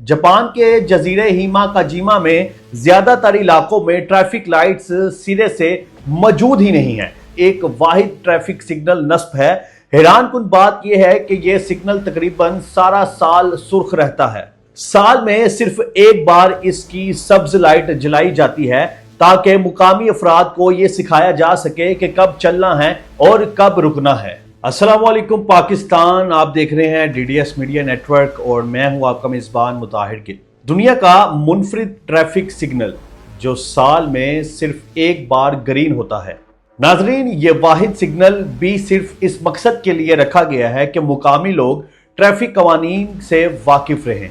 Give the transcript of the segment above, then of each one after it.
Japan के जजीरे हिमा Kajima में ज्यादातर इलाकों में ट्रैफिक लाइट्स सिरे से मौजूद ही नहीं है। एक वाहिद ट्रैफिक सिग्नल नस्ब है। हैरानकुन बात यह है कि यह सिग्नल तकरीबन सारा साल सुर्ख रहता है। साल में सिर्फ एक बार इसकी सब्ज लाइट जलाई जाती है ताकि मुकामी अफराद को यह सिखाया जा सके कि कब चलना है और कब रुकना है। अस्सलाम वालेकुम पाकिस्तान, आप देख रहे हैं डीडीएस मीडिया नेटवर्क और मैं हूं आपका मेजबान मुताहिर गिल। दुनिया का मुनफरिद ट्रैफिक सिग्नल जो साल में सिर्फ एक बार ग्रीन होता है। नाजरीन, ये वाहिद सिग्नल भी सिर्फ इस मकसद के लिए रखा गया है कि मुकामी लोग ट्रैफिक कवानीन से वाकिफ रहें।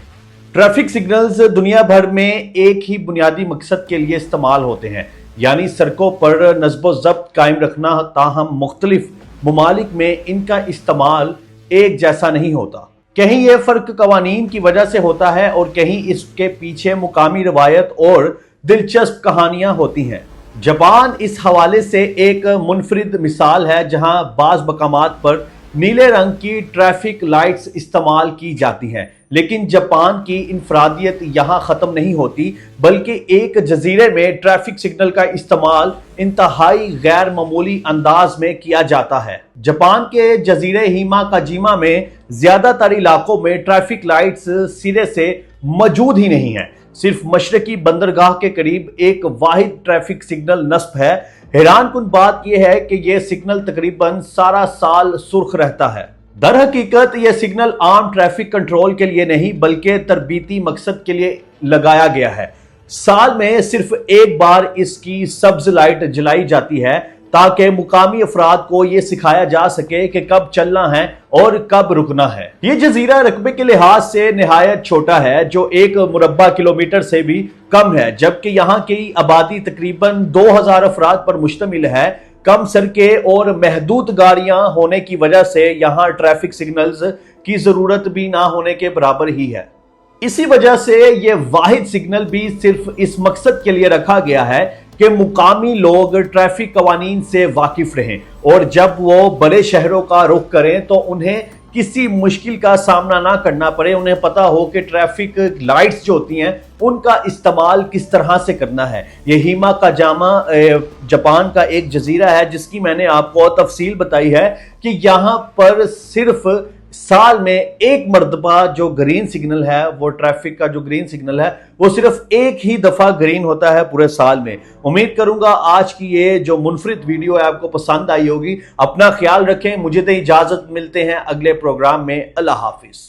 ट्रैफिक सिग्नल्स दुनिया भर में एक ही बुनियादी मकसद के लिए इस्तेमाल होते हैं, यानी सड़कों पर नज़्बो ज़ब्त कायम रखना। ताहम मुख्तलिफ मुमालिक में इनका इस्तेमाल एक जैसा नहीं होता। कहीं ये फ़र्क कवानीन की वजह से होता है और कहीं इसके पीछे मुकामी रवायत और दिलचस्प कहानियां होती हैं। जापान इस हवाले से एक मुनफरिद मिसाल है, जहां बाज़ मकामात पर नीले रंग की ट्रैफिक लाइट्स इस्तेमाल की जाती हैं। लेकिन जापान की इनफरादियत यहाँ ख़त्म नहीं होती, बल्कि एक जजीरे में ट्रैफिक सिग्नल का इस्तेमाल इंतहाई गैर मामूली अंदाज में किया जाता है। जापान के जजीरे हिमा काजिमा में ज़्यादातर इलाकों में ट्रैफिक लाइट्स सिरे से मौजूद ही नहीं है। सिर्फ मशरकी बंदरगाह के करीब एक वाहिद ट्रैफिक सिग्नल नस्ब है। हैरानकुन बात यह है कि यह सिग्नल तकरीबन सारा साल सुर्ख रहता है। दर हकीकत यह सिग्नल आम ट्रैफिक कंट्रोल के लिए नहीं बल्कि तरबीती मकसद के लिए लगाया गया है। साल में सिर्फ एक बार इसकी सब्ज लाइट जलाई जाती है ताकि मुकामी अफराद को यह सिखाया जा सके कि कब चलना है और कब रुकना है। ये जजीरा रकबे के लिहाज से निहायत छोटा है, जो 1 मुरब्बा किलोमीटर से भी कम है, जबकि यहाँ की आबादी तकरीबन 2000 अफराद पर मुश्तमिल है। कम सड़कें और महदूद गाड़ियां होने की वजह से यहाँ ट्रैफिक सिग्नल्स की जरूरत भी ना होने के बराबर ही है। इसी वजह से ये वाहिद सिग्नल भी सिर्फ इस मकसद के लिए रखा गया है कि मुकामी लोग ट्रैफिक कवानीन से वाकिफ रहें और जब वो बड़े शहरों का रुख करें तो उन्हें किसी मुश्किल का सामना ना करना पड़े। उन्हें पता हो कि ट्रैफिक लाइट्स जो होती हैं उनका इस्तेमाल किस तरह से करना है। ये हिमा काजिमा जापान का एक जजीरा है जिसकी मैंने आपको तफसील बताई है कि यहाँ पर सिर्फ साल में एक मरतबा जो ग्रीन सिग्नल है, वो ट्रैफिक का जो ग्रीन सिग्नल है, वो सिर्फ एक ही दफा ग्रीन होता है पूरे साल में। उम्मीद करूंगा आज की ये जो मुनफरिद वीडियो है आपको पसंद आई होगी। अपना ख्याल रखें, मुझे तो इजाजत, मिलते हैं अगले प्रोग्राम में। अल्लाह हाफिज।